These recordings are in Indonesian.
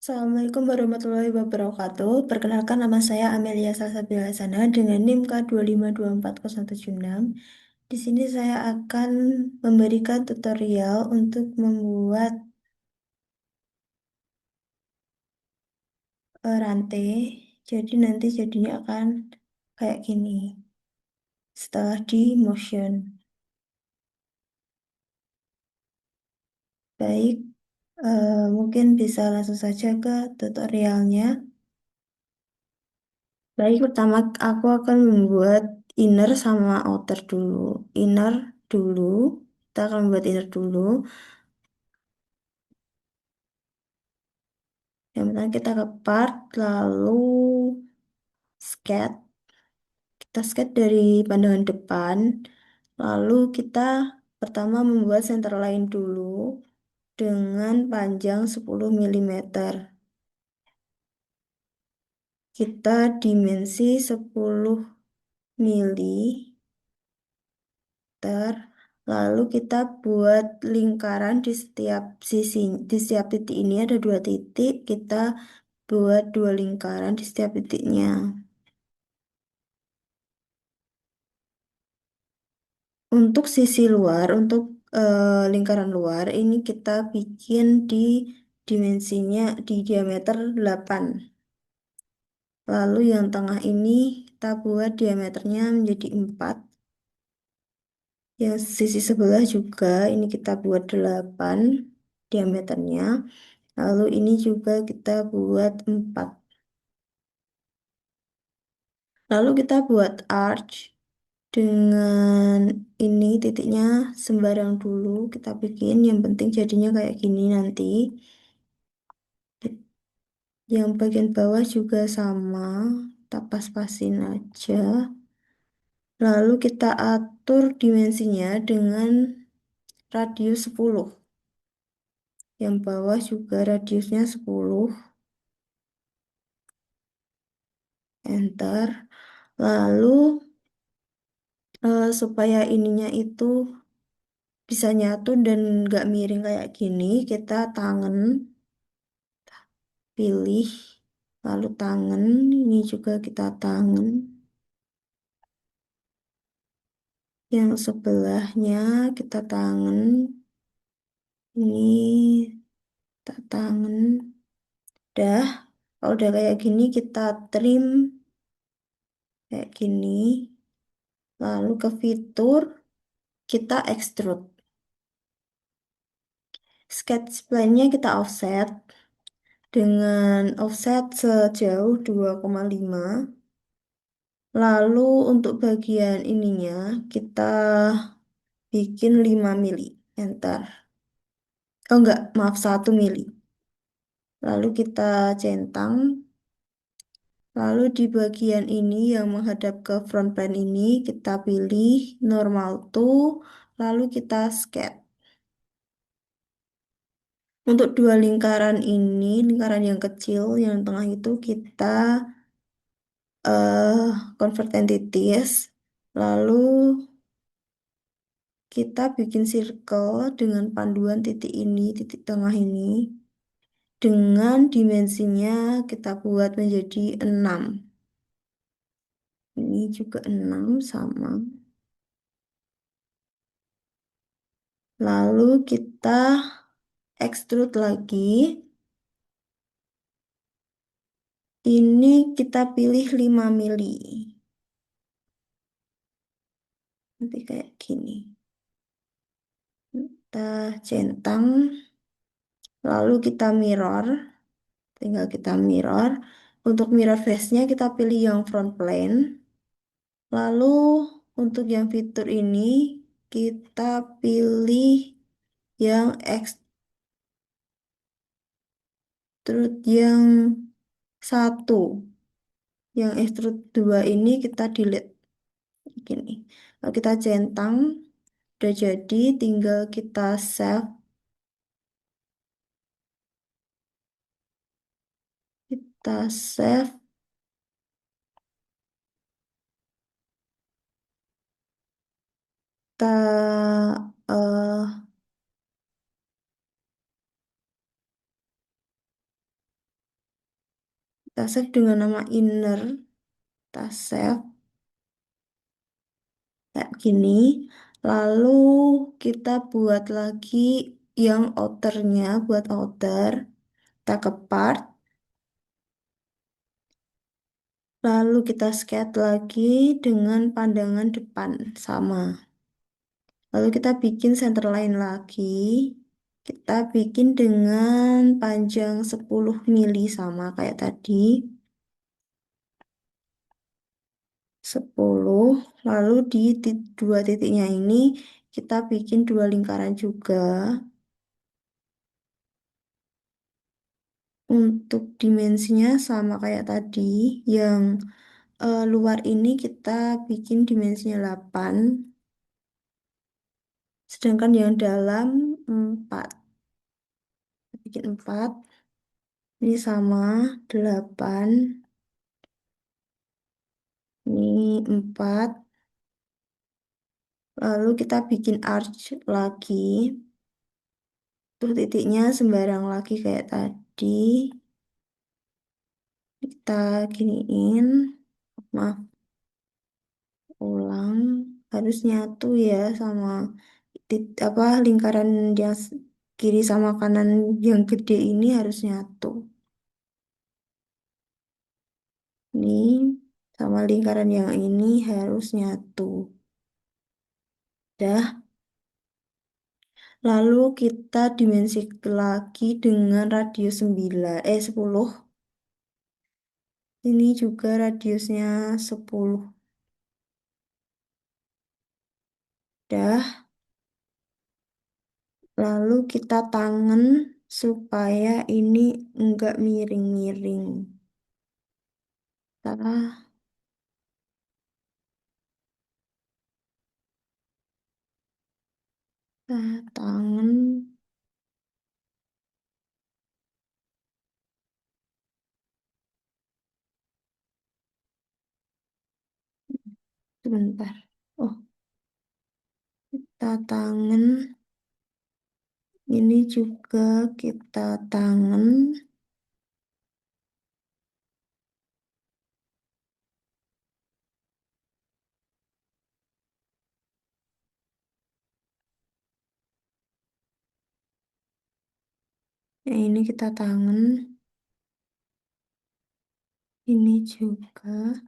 Assalamualaikum warahmatullahi wabarakatuh. Perkenalkan nama saya Amelia Salsabilasana dengan NIM K2524076. Di sini saya akan memberikan tutorial untuk membuat rantai. Jadi nanti jadinya akan kayak gini setelah di motion. Baik, mungkin bisa langsung saja ke tutorialnya. Baik, pertama aku akan membuat inner sama outer dulu. Inner dulu, kita akan membuat inner dulu. Yang pertama kita ke part, lalu sketch. Kita sketch dari pandangan depan. Lalu kita pertama membuat center line dulu dengan panjang 10 mm. Kita dimensi 10 mm. Lalu kita buat lingkaran di setiap sisi, di setiap titik ini ada dua titik, kita buat dua lingkaran di setiap titiknya. Untuk sisi luar, untuk lingkaran luar, ini kita bikin di dimensinya di diameter 8. Lalu yang tengah ini kita buat diameternya menjadi 4. Yang sisi sebelah juga ini kita buat 8 diameternya. Lalu ini juga kita buat 4. Lalu kita buat arch dengan ini titiknya sembarang dulu kita bikin. Yang penting jadinya kayak gini nanti. Yang bagian bawah juga sama. Kita pas-pasin aja. Lalu kita atur dimensinya dengan radius 10. Yang bawah juga radiusnya 10. Enter. Lalu supaya ininya itu bisa nyatu dan nggak miring kayak gini, kita tangan pilih, lalu tangan ini juga kita tangan, yang sebelahnya kita tangan, ini kita tangan, dah. Kalau udah kayak gini kita trim kayak gini, lalu ke fitur kita extrude. Sketch plane-nya kita offset dengan offset sejauh 2,5. Lalu untuk bagian ininya kita bikin 5 mili. Enter. Oh enggak, maaf 1 mili. Lalu kita centang. Lalu di bagian ini yang menghadap ke front plane ini kita pilih normal to. Lalu kita sketch. Untuk dua lingkaran ini, lingkaran yang kecil, yang tengah itu kita eh convert entities. Lalu kita bikin circle dengan panduan titik ini, titik tengah ini. Dengan dimensinya kita buat menjadi 6. Ini juga 6 sama. Lalu kita extrude lagi. Ini kita pilih 5 mili. Nanti kayak gini. Kita centang. Lalu kita mirror. Tinggal kita mirror. Untuk mirror face-nya kita pilih yang front plane. Lalu untuk yang fitur ini kita pilih yang extrude yang 1. Yang extrude 2 ini kita delete. Gini. Lalu kita centang. Udah jadi tinggal kita save. Kita save. Kita eh, Kita save dengan nama inner. Kita save kayak gini. Lalu kita buat lagi yang outernya, buat outer. Kita ke part. Lalu kita sket lagi dengan pandangan depan sama. Lalu kita bikin center line lagi. Kita bikin dengan panjang 10 mili sama kayak tadi. 10. Lalu di dua titiknya ini kita bikin dua lingkaran juga. Untuk dimensinya sama kayak tadi. Yang luar ini kita bikin dimensinya 8. Sedangkan yang dalam 4. Bikin 4. Ini sama 8. Ini 4. Lalu kita bikin arch lagi. Tuh titiknya sembarang lagi kayak tadi. Kita giniin. Maaf, ulang. Harus nyatu ya sama apa lingkaran yang kiri sama kanan yang gede ini harus nyatu. Ini sama lingkaran yang ini harus nyatu. Dah. Lalu kita dimensi lagi dengan radius 10. Ini juga radiusnya 10. Dah. Lalu kita tangan supaya ini enggak miring-miring. Kita, tangan sebentar. Oh, kita tangan. Ini juga kita tangan. Yang ini kita tangan. Ini juga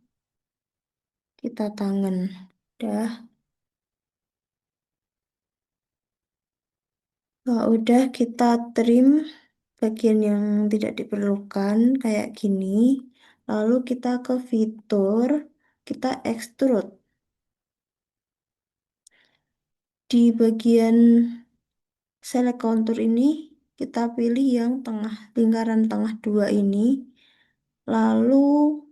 kita tangan. Dah. Kalau udah kita trim bagian yang tidak diperlukan kayak gini. Lalu kita ke fitur, kita extrude. Di bagian select contour ini, kita pilih yang tengah, lingkaran tengah dua ini. Lalu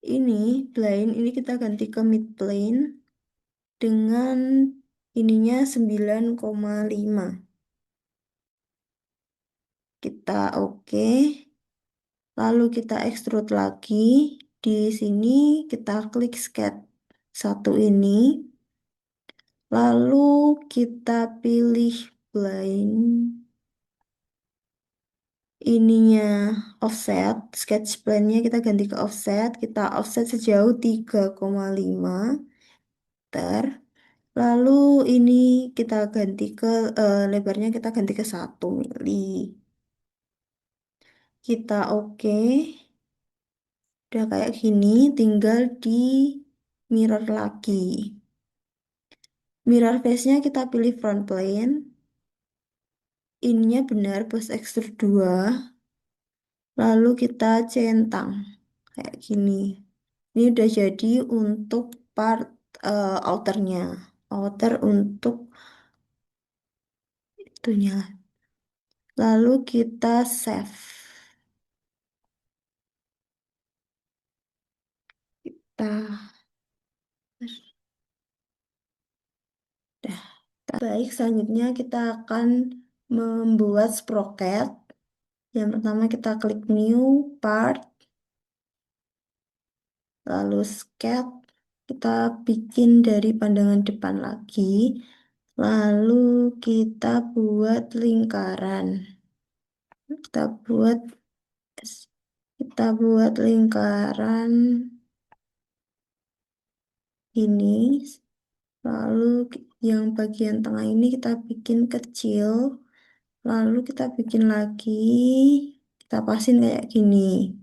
ini, plane, ini kita ganti ke mid plane dengan ininya 9,5. Kita oke. Lalu kita extrude lagi. Di sini kita klik sketch satu ini. Lalu kita pilih plane. Ininya offset. Sketch plane-nya kita ganti ke offset. Kita offset sejauh 3,5 meter. Lalu ini kita ganti ke lebarnya kita ganti ke 1 mili. Kita oke. Udah kayak gini, tinggal di mirror lagi. Mirror face-nya kita pilih front plane. Ininya benar bos extrude 2. Lalu kita centang. Kayak gini. Ini udah jadi untuk part outernya. Outer untuk itunya. Lalu kita save. Kita, dah. Baik, selanjutnya kita akan membuat sprocket. Yang pertama kita klik new part, lalu sketch. Kita bikin dari pandangan depan lagi. Lalu kita buat lingkaran. Kita buat Kita buat lingkaran ini, lalu yang bagian tengah ini kita bikin kecil, lalu kita bikin lagi, kita pasin kayak gini.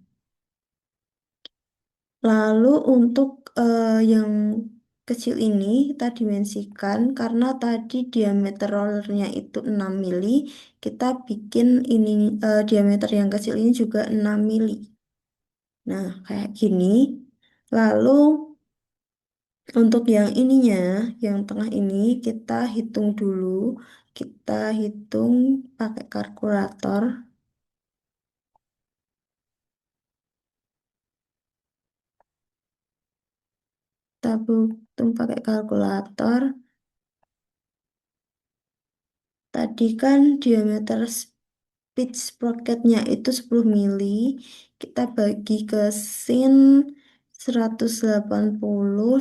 Lalu untuk yang kecil ini kita dimensikan karena tadi diameter rollernya itu 6 mili, kita bikin ini diameter yang kecil ini juga 6 mili. Nah, kayak gini. Lalu untuk yang ininya, yang tengah ini kita hitung dulu. Kita hitung pakai kalkulator. Kita hitung pakai kalkulator. Tadi kan diameter pitch sprocketnya itu 10 mili. Kita bagi ke sin 180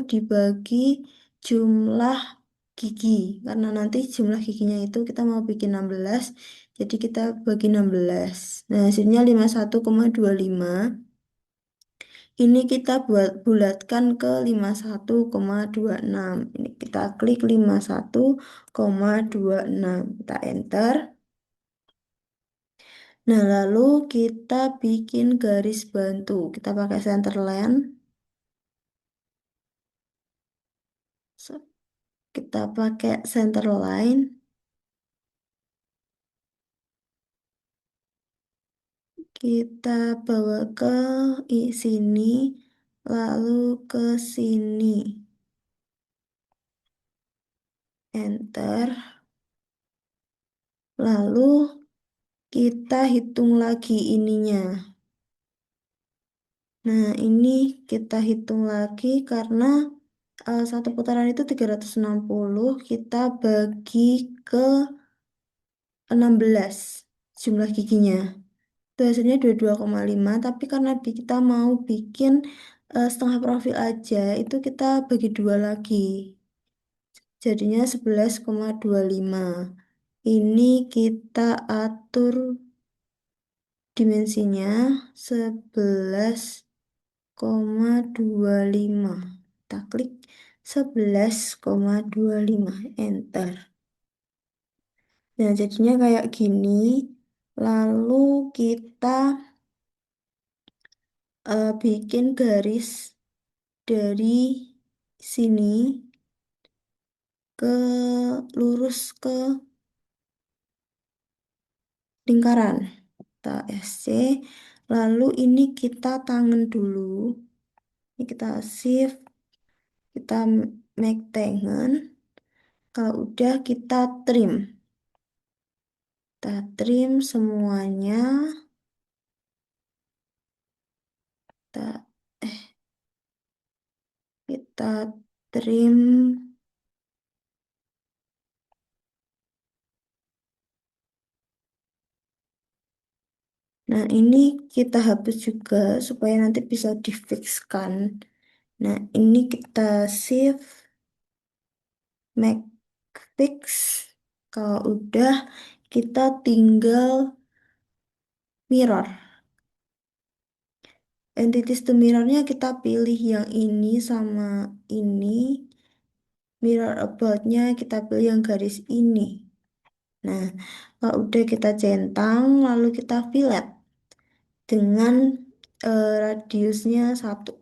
dibagi jumlah gigi. Karena nanti jumlah giginya itu kita mau bikin 16. Jadi kita bagi 16. Nah, hasilnya 51,25. Ini kita buat bulatkan ke 51,26. Ini kita klik 51,26. Kita enter. Nah, lalu kita bikin garis bantu. Kita pakai center line. Kita pakai center line. Kita bawa ke sini, lalu ke sini. Enter. Lalu kita hitung lagi ininya. Nah, ini kita hitung lagi karena satu putaran itu 360, kita bagi ke 16 jumlah giginya. Itu hasilnya 22,5, tapi karena kita mau bikin setengah profil aja, itu kita bagi dua lagi. Jadinya 11,25. Ini kita atur dimensinya 11,25. Kita klik 11,25. Enter. Nah, jadinya kayak gini. Lalu kita bikin garis dari sini ke lurus ke lingkaran. Kita SC. Lalu ini kita tangan dulu. Ini kita shift, kita make tangan. Kalau udah kita trim. Kita trim semuanya. Kita kita trim. Nah, ini kita hapus juga supaya nanti bisa difixkan. Nah, ini kita save, make fix. Kalau udah, kita tinggal mirror. Entities to mirrornya kita pilih yang ini sama ini. Mirror about-nya kita pilih yang garis ini. Nah, kalau udah kita centang, lalu kita fillet dengan radiusnya 1.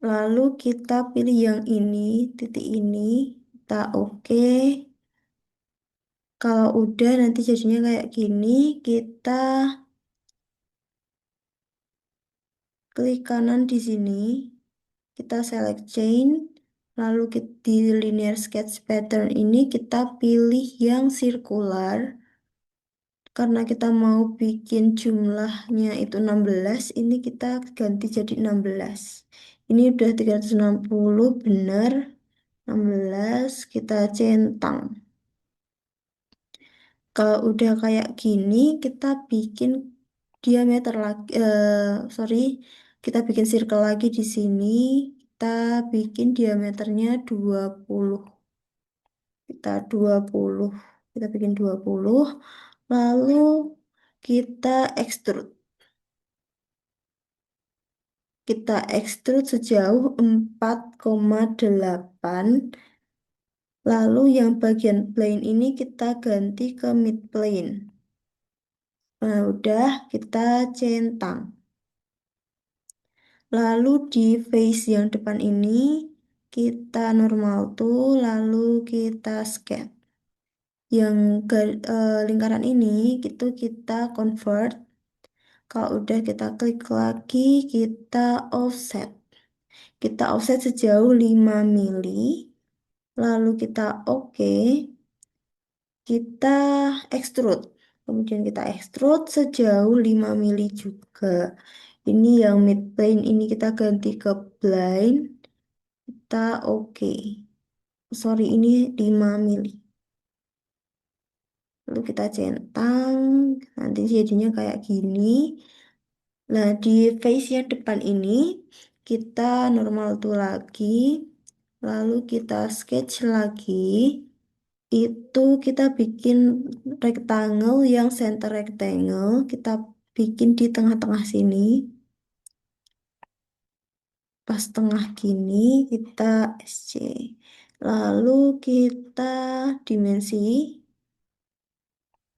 Lalu kita pilih yang ini, titik ini, kita oke. Kalau udah nanti jadinya kayak gini, kita klik kanan di sini, kita select chain, lalu di linear sketch pattern ini kita pilih yang circular. Karena kita mau bikin jumlahnya itu 16, ini kita ganti jadi 16. Ini udah 360 benar. 16 kita centang. Kalau udah kayak gini, kita bikin diameter lagi, sorry, kita bikin circle lagi di sini. Kita bikin diameternya 20. Kita 20. Kita bikin 20. Lalu kita extrude. Kita extrude sejauh 4,8. Lalu yang bagian plane ini kita ganti ke mid plane. Nah, udah kita centang. Lalu di face yang depan ini kita normal tuh, lalu kita sketch. Yang lingkaran ini itu kita convert. Kalau udah kita klik lagi, kita offset. Kita offset sejauh 5 mili. Lalu kita oke, kita extrude. Kemudian kita extrude sejauh 5 mili juga. Ini yang mid plane ini kita ganti ke blind. Kita oke. Sorry, ini 5 mili. Lalu kita centang. Nanti jadinya kayak gini. Nah, di face yang depan ini kita normal tuh lagi. Lalu kita sketch lagi. Itu kita bikin rectangle yang center rectangle. Kita bikin di tengah-tengah sini. Pas tengah gini kita SC. Lalu kita dimensi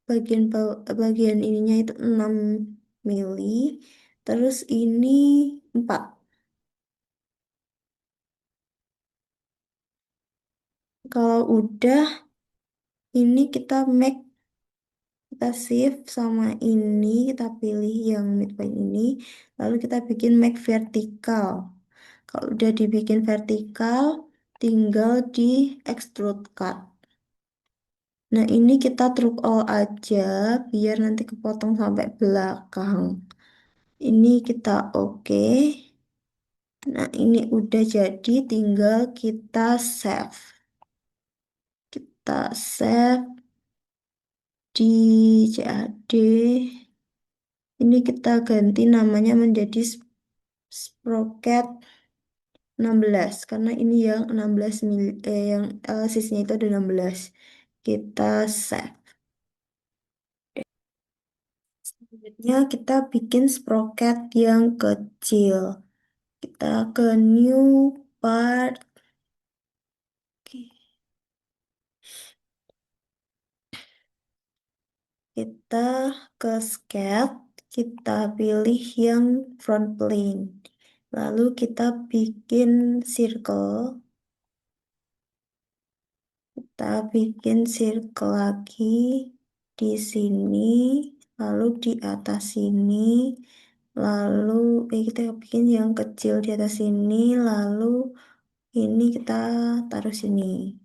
bagian ininya itu 6 mili. Terus ini 4. Kalau udah ini kita shift sama ini kita pilih yang midpoint ini. Lalu kita bikin make vertikal. Kalau udah dibikin vertikal, tinggal di extrude cut. Nah, ini kita truk all aja biar nanti kepotong sampai belakang. Ini kita oke. Nah, ini udah jadi, tinggal kita save. Kita save di CAD. Ini kita ganti namanya menjadi sprocket 16 karena ini yang 16 mil yang sisinya itu ada 16. Kita save. Selanjutnya kita bikin sprocket yang kecil. Kita ke new part. Oke. Kita ke sketch, kita pilih yang front plane. Lalu kita bikin circle. Kita bikin circle lagi di sini, lalu di atas sini, lalu kita bikin yang kecil di atas sini, lalu ini kita taruh sini.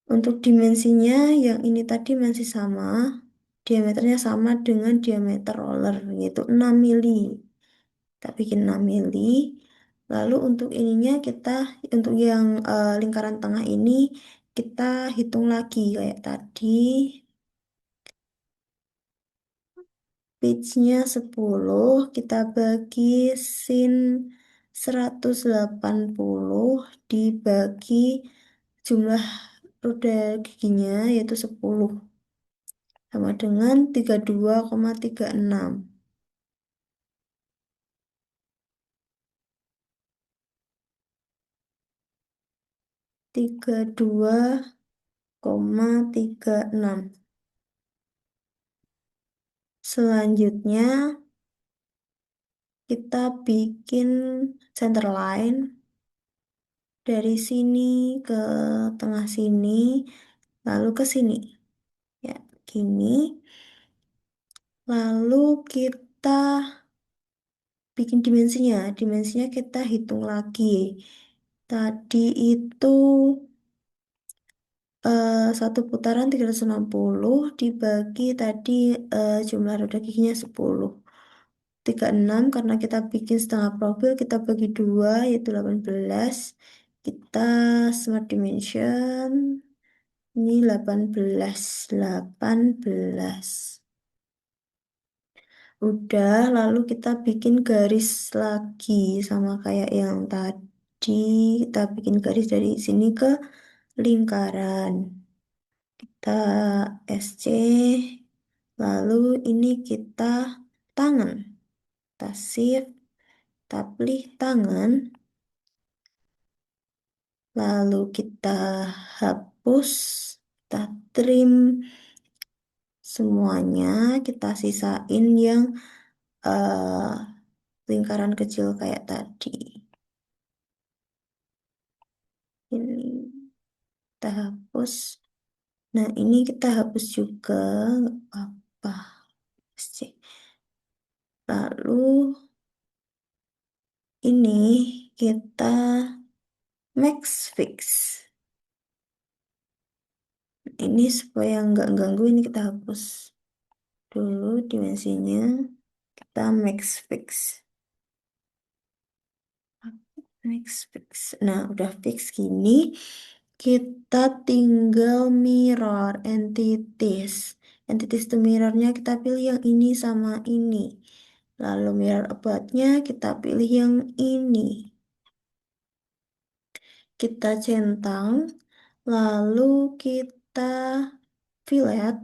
Untuk dimensinya yang ini tadi masih sama, diameternya sama dengan diameter roller, yaitu 6 mili. Kita bikin 6 mili. Lalu untuk ininya untuk yang lingkaran tengah ini, kita hitung lagi kayak tadi. Pitch-nya 10, kita bagi sin 180 dibagi jumlah roda giginya yaitu 10 sama dengan 32,36. 32,36. Selanjutnya kita bikin center line dari sini ke tengah sini, lalu ke sini. Ya, gini. Lalu kita bikin dimensinya. Dimensinya kita hitung lagi. Tadi itu satu putaran 360 dibagi tadi jumlah roda giginya 10. 36 karena kita bikin setengah profil kita bagi dua yaitu 18. Kita smart dimension ini 18. 18. Udah, lalu kita bikin garis lagi sama kayak yang tadi. Kita bikin garis dari sini ke lingkaran. Kita SC, Lalu ini kita tangan. Kita shift, kita pilih tangan. Lalu kita hapus, kita trim semuanya. Kita sisain yang eh, lingkaran kecil kayak tadi. Ini kita hapus. Nah, ini kita hapus juga. Nggak apa. Sih. Lalu ini kita max fix. Ini supaya nggak ganggu, ini kita hapus dulu dimensinya. Kita max fix. Max fix. Nah, udah fix gini. Kita tinggal mirror entities. Entities to mirrornya kita pilih yang ini sama ini. Lalu mirror aboutnya kita pilih yang ini. Kita centang. Lalu kita fillet.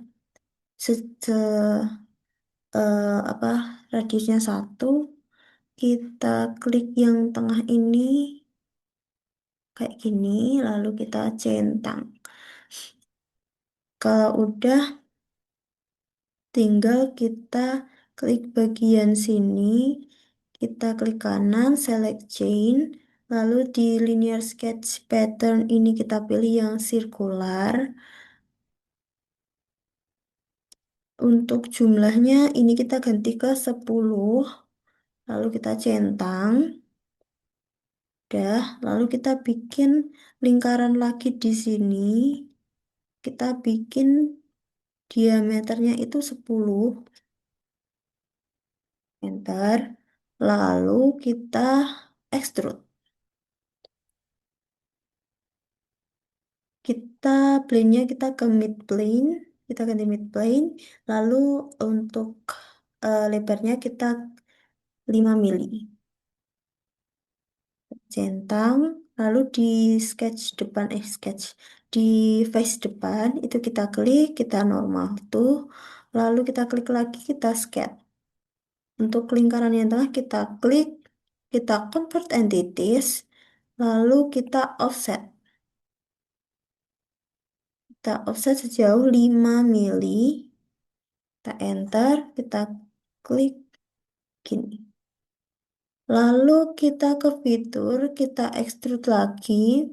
Se, se- apa radiusnya 1. Kita klik yang tengah ini kayak gini. Lalu kita centang. Kalau udah, tinggal kita klik bagian sini, kita klik kanan, select chain, lalu di linear sketch pattern ini kita pilih yang circular. Untuk jumlahnya ini kita ganti ke 10, lalu kita centang, udah, lalu kita bikin lingkaran lagi di sini, kita bikin diameternya itu 10, enter, lalu kita extrude. Kita plane-nya kita ke mid plane, kita ganti mid plane, lalu untuk lebarnya kita 5 mili. Centang, lalu di sketch depan, sketch, di face depan, itu kita klik, kita normal tuh, lalu kita klik lagi, kita sketch. Untuk lingkaran yang tengah kita klik, kita convert entities, lalu kita offset. Kita offset sejauh 5 mili. Kita enter, kita klik gini. Lalu kita ke fitur, kita extrude lagi.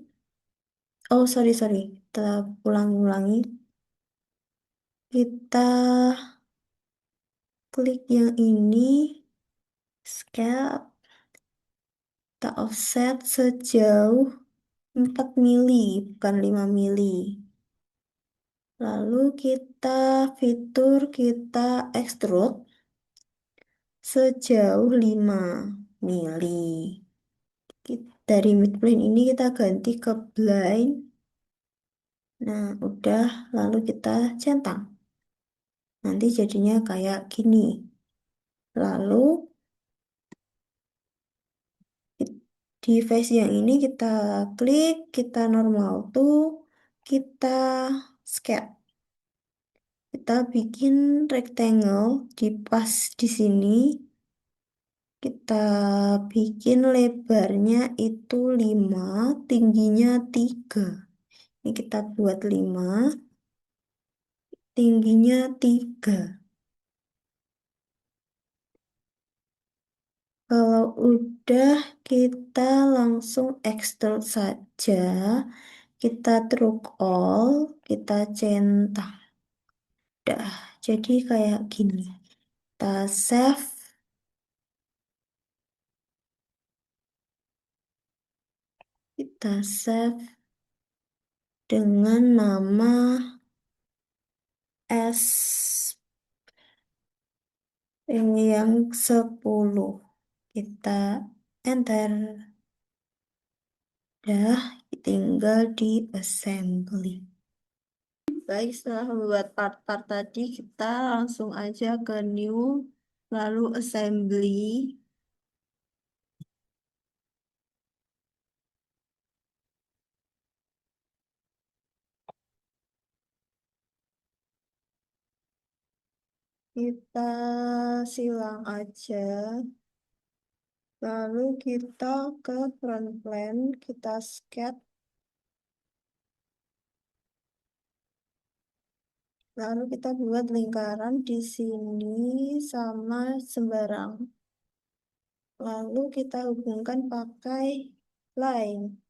Oh, sorry, sorry. Kita ulangi-ulangi. Kita klik yang ini, scale, kita offset sejauh 4 mili, bukan 5 mili. Lalu kita fitur, kita extrude sejauh 5 mili. Dari midplane ini kita ganti ke blind. Nah, udah, lalu kita centang. Nanti jadinya kayak gini. Lalu di face yang ini kita klik, kita normal tuh, kita scale. Kita bikin rectangle di pas di sini. Kita bikin lebarnya itu 5, tingginya 3. Ini kita buat 5, tingginya 3. Kalau udah, kita langsung extrude saja. Kita truk all, kita centang. Dah, jadi kayak gini. Kita save, kita save dengan nama S ini yang 10. Kita enter. Dah, tinggal di assembly. Baik, setelah membuat part-part tadi, kita langsung aja ke new, lalu assembly. Kita silang aja. Lalu kita ke front plane, kita sketch. Lalu kita buat lingkaran di sini sama sembarang. Lalu kita hubungkan pakai line.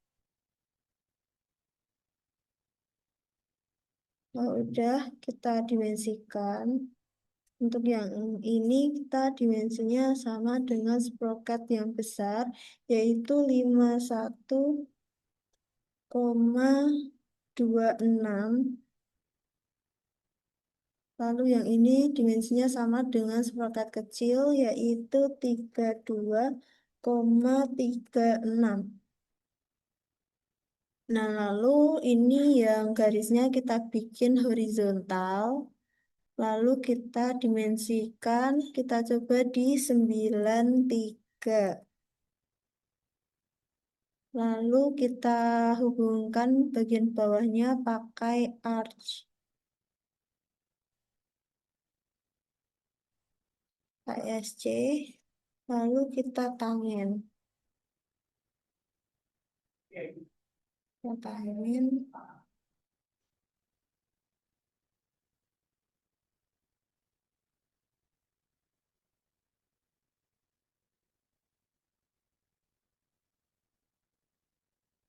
Kalau udah kita dimensikan. Untuk yang ini kita dimensinya sama dengan sproket yang besar, yaitu 51,26. Lalu yang ini dimensinya sama dengan sproket kecil, yaitu 32,36. Nah, lalu ini yang garisnya kita bikin horizontal. Lalu kita dimensikan, kita coba di 93. Lalu kita hubungkan bagian bawahnya pakai arch ASC. Lalu kita tangen. Kita tangen.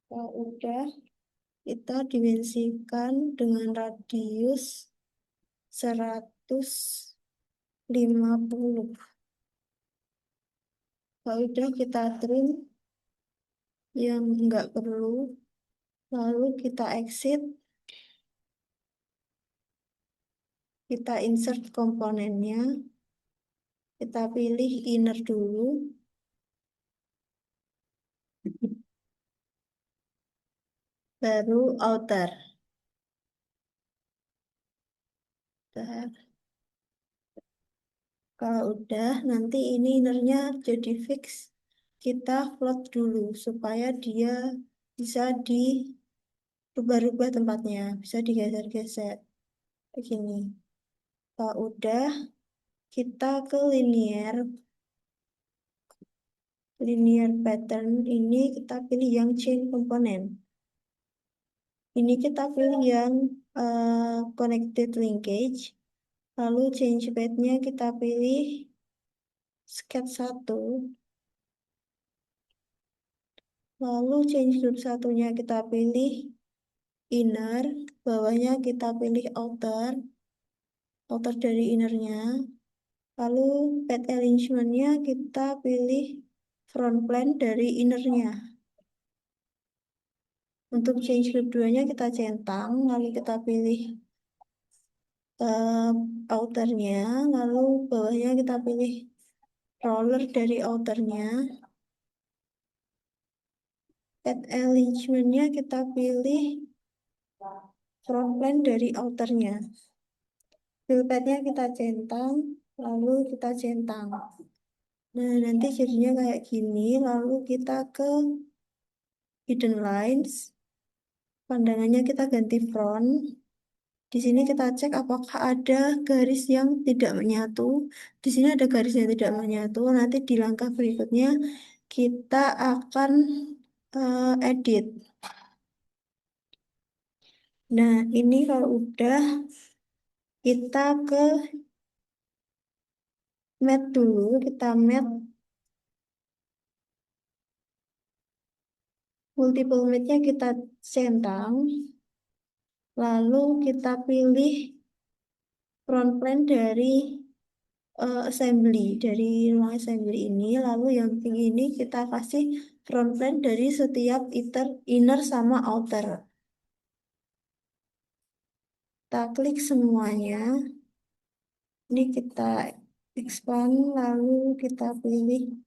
Kalau udah, kita dimensikan dengan radius 150. Kalau udah kita trim yang nggak perlu. Lalu kita exit. Kita insert komponennya. Kita pilih inner dulu. Baru outer. Bentar. Kalau udah, nanti ini innernya jadi fix. Kita float dulu supaya dia bisa dirubah-rubah tempatnya, bisa digeser-geser. Begini. Kalau udah, kita ke linear pattern. Ini kita pilih yang chain component. Ini kita pilih yang connected linkage. Lalu change path-nya kita pilih sketch 1. Lalu change group satunya kita pilih inner, bawahnya kita pilih outer dari innernya. Lalu path arrangement-nya kita pilih front plane dari innernya. Untuk change group 2-nya kita centang, lalu kita pilih eh, outernya, lalu bawahnya kita pilih roller dari outernya. Path arrangement-nya kita pilih front plane dari outernya. Filpetnya kita centang, lalu kita centang. Nah, nanti jadinya kayak gini, lalu kita ke hidden lines, pandangannya kita ganti front. Di sini kita cek apakah ada garis yang tidak menyatu. Di sini ada garis yang tidak menyatu. Nanti di langkah berikutnya kita akan edit. Nah, ini kalau udah kita ke mat dulu, kita mat multiple matnya kita centang. Lalu kita pilih front plane dari assembly, dari ruang assembly ini. Lalu yang tinggi ini kita kasih front plane dari setiap inner sama outer. Kita klik semuanya. Ini kita expand, lalu kita pilih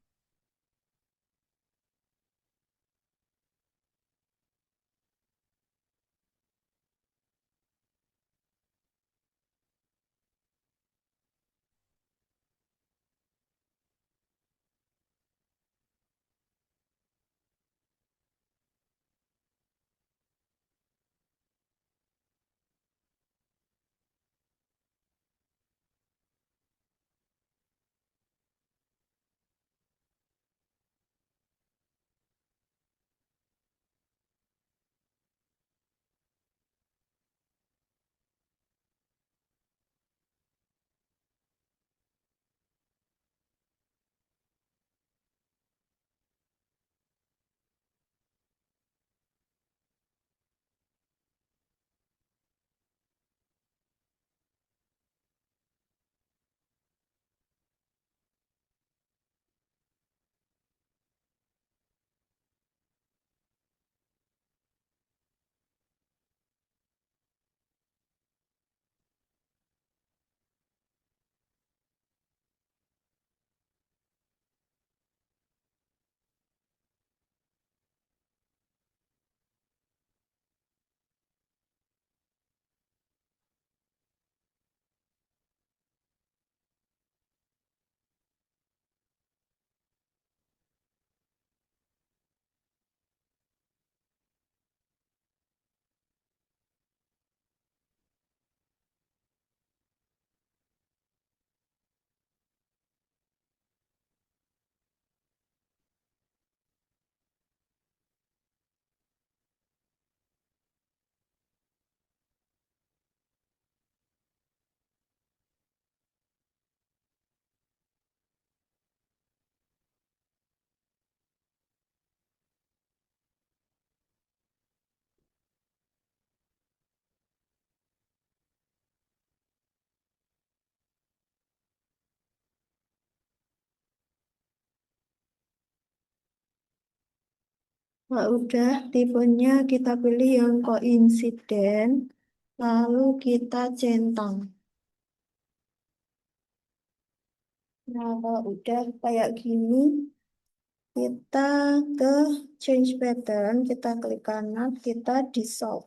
Nah, udah tipenya kita pilih yang koinsiden, lalu kita centang. Nah, kalau udah kayak gini, kita ke change pattern, kita klik kanan, kita dissolve.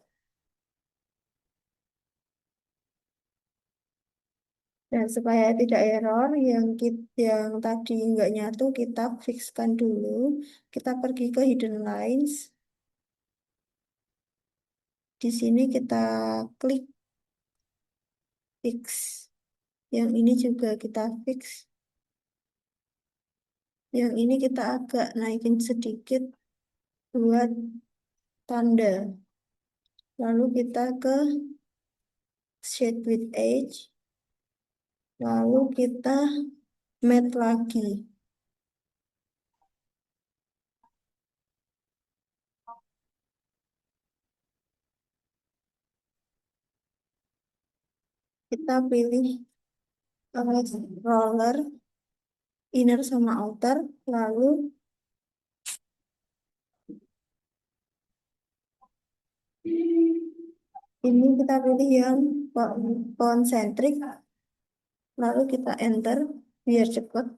Dan supaya tidak error, yang tadi nggak nyatu, kita fixkan dulu. Kita pergi ke hidden lines. Di sini kita klik fix. Yang ini juga kita fix. Yang ini kita agak naikin sedikit buat tanda. Lalu kita ke shade with edge. Lalu kita matte lagi. Kita pilih roller, inner sama outer. Lalu ini kita pilih yang concentric. Lalu kita enter biar cepat.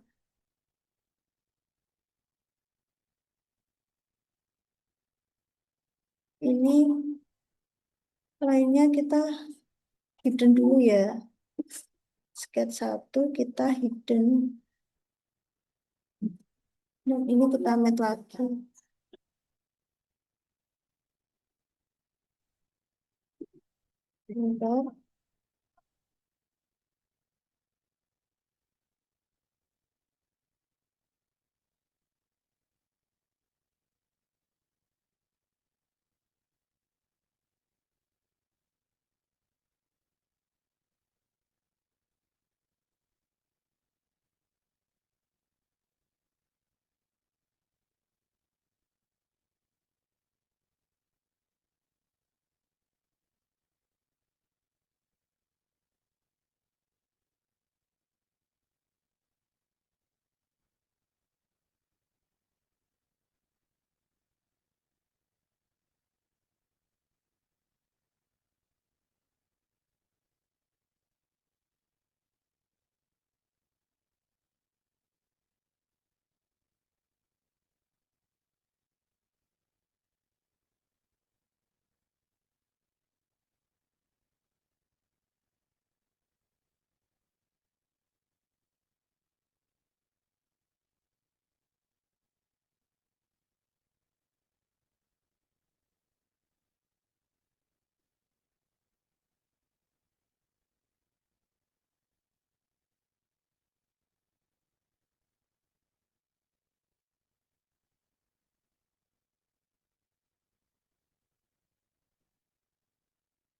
Ini lainnya kita hidden dulu ya. Sketch 1 kita hidden. Dan ini kita matte lagi. Bentar.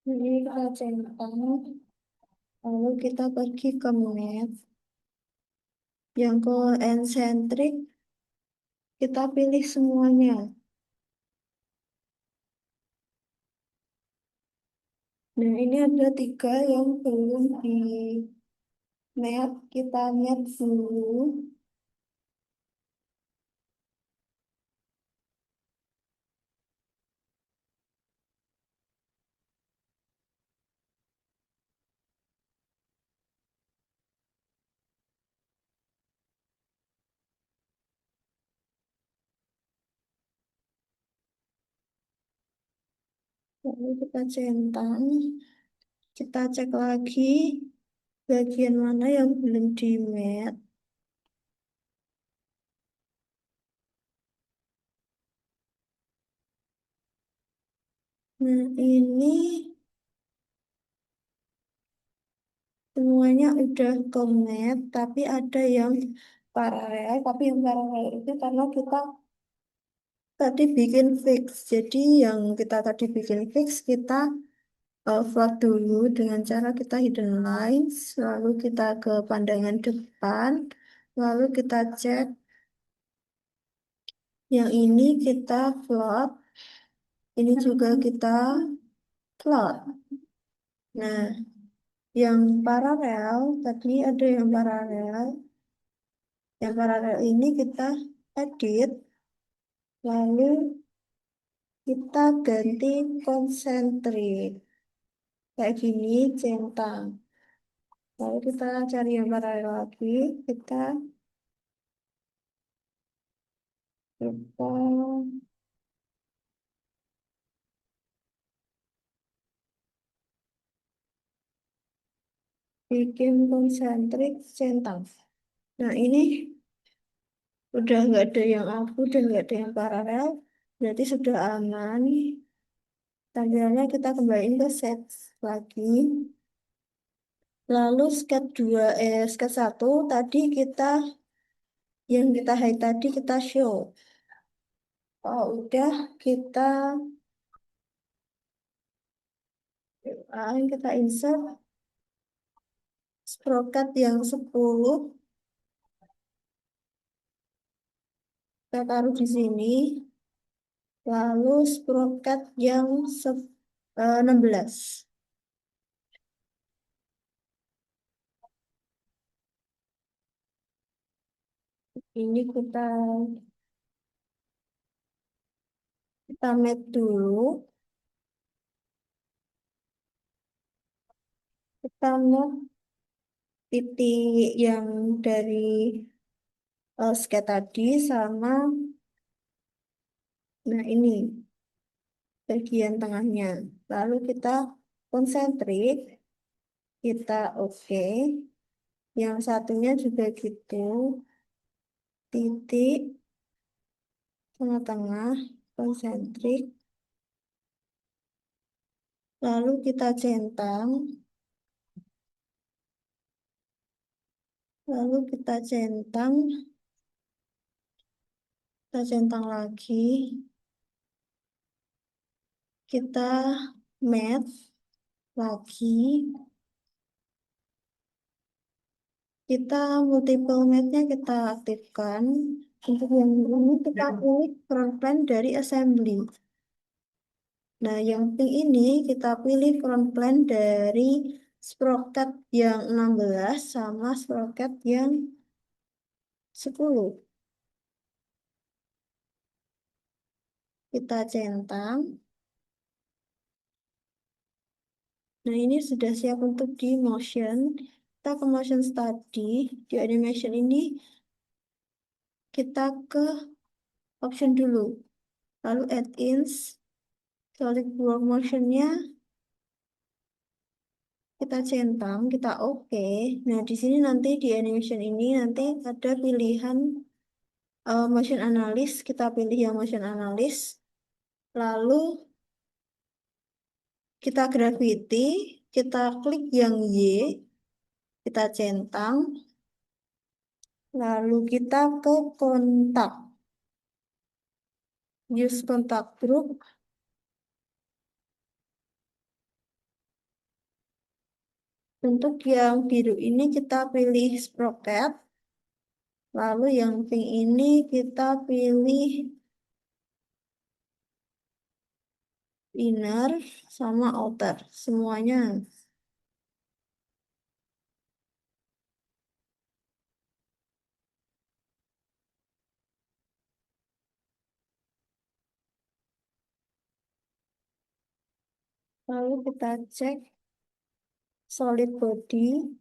Ini kita centang. Lalu kita pergi ke matte. Yang ke eccentric kita pilih semuanya. Nah, ini ada 3 yang belum di matte. Kita matte dulu. Lalu kita centang. Kita cek lagi bagian mana yang belum di matte. Nah, ini semuanya udah ke matte, tapi ada yang paralel. Tapi yang paralel itu karena kita tadi bikin fix. Jadi yang kita tadi bikin fix, kita float dulu dengan cara kita hidden lines, lalu kita ke pandangan depan, lalu kita cek yang ini kita float, ini juga kita float. Nah, yang paralel, tadi ada yang paralel ini kita edit, lalu Kita ganti konsentrik. Kayak gini, centang. Lalu kita cari yang paralel lagi. Kita, kita bikin konsentrik centang. Nah, ini udah nggak ada yang abu, udah nggak ada yang paralel. Berarti sudah aman. Tampilannya kita kembaliin ke set lagi. Lalu sketch 1 tadi yang kita hide tadi kita show. Oh, udah kita kita insert sprocket yang 10 kita taruh di sini. Lalu sprocket yang 16. Ini kita map dulu. Kita map titik yang dari sketch tadi sama nah ini bagian tengahnya. Lalu kita konsentrik, kita oke. Yang satunya juga gitu, titik tengah-tengah, konsentrik. Lalu kita centang, lalu kita centang lagi, kita match lagi, kita multiple match-nya kita aktifkan. Untuk yang ini kita pilih front plan dari assembly. Nah, yang pink ini kita pilih front plan dari sprocket yang 16 sama sprocket yang 10. Kita centang. Nah, ini sudah siap untuk di motion. Kita ke motion study. Di animation ini kita ke option dulu. Lalu add-ins, solid work motionnya kita centang, kita oke. Nah, di sini nanti di animation ini nanti ada pilihan motion analysis. Kita pilih yang motion analysis. Lalu kita gravity, kita klik yang Y, kita centang, lalu kita ke kontak, use kontak group. Untuk yang biru ini kita pilih sprocket, lalu yang pink ini kita pilih inner sama outer, semuanya. Lalu kita cek solid body,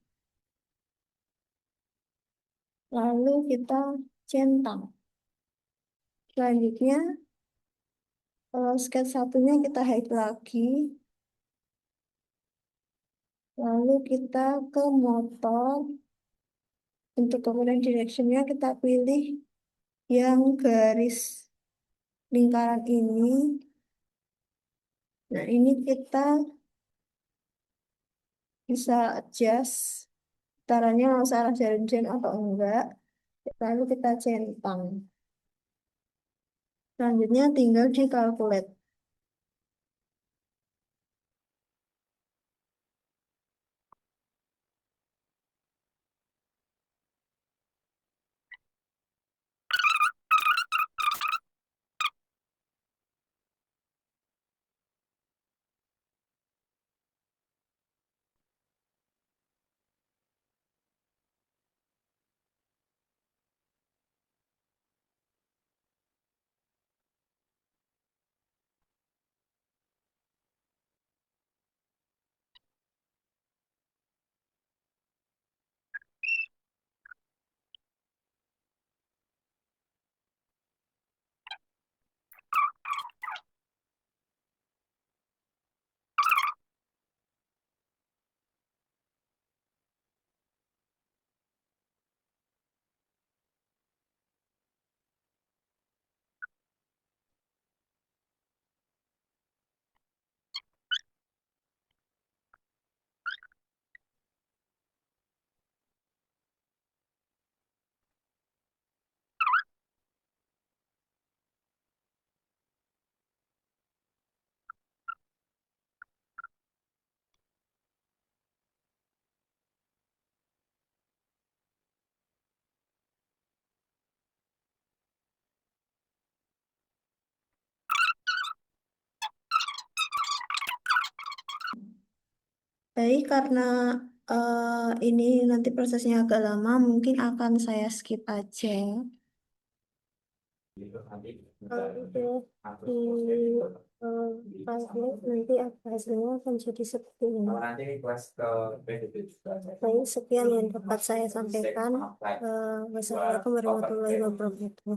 lalu kita centang. Selanjutnya, sketch satunya kita hide lagi, lalu kita ke motor. Untuk component directionnya kita pilih yang garis lingkaran ini. Nah, ini kita bisa adjust caranya mau searah jarum atau enggak. Lalu kita centang. Selanjutnya tinggal di calculate. Baik, karena ini nanti prosesnya agak lama, mungkin akan saya skip aja. Itu di eh, Outlook nanti hasilnya akan jadi seperti ini. Baik, sekian yang dapat saya sampaikan. Wassalamualaikum warahmatullahi wabarakatuh.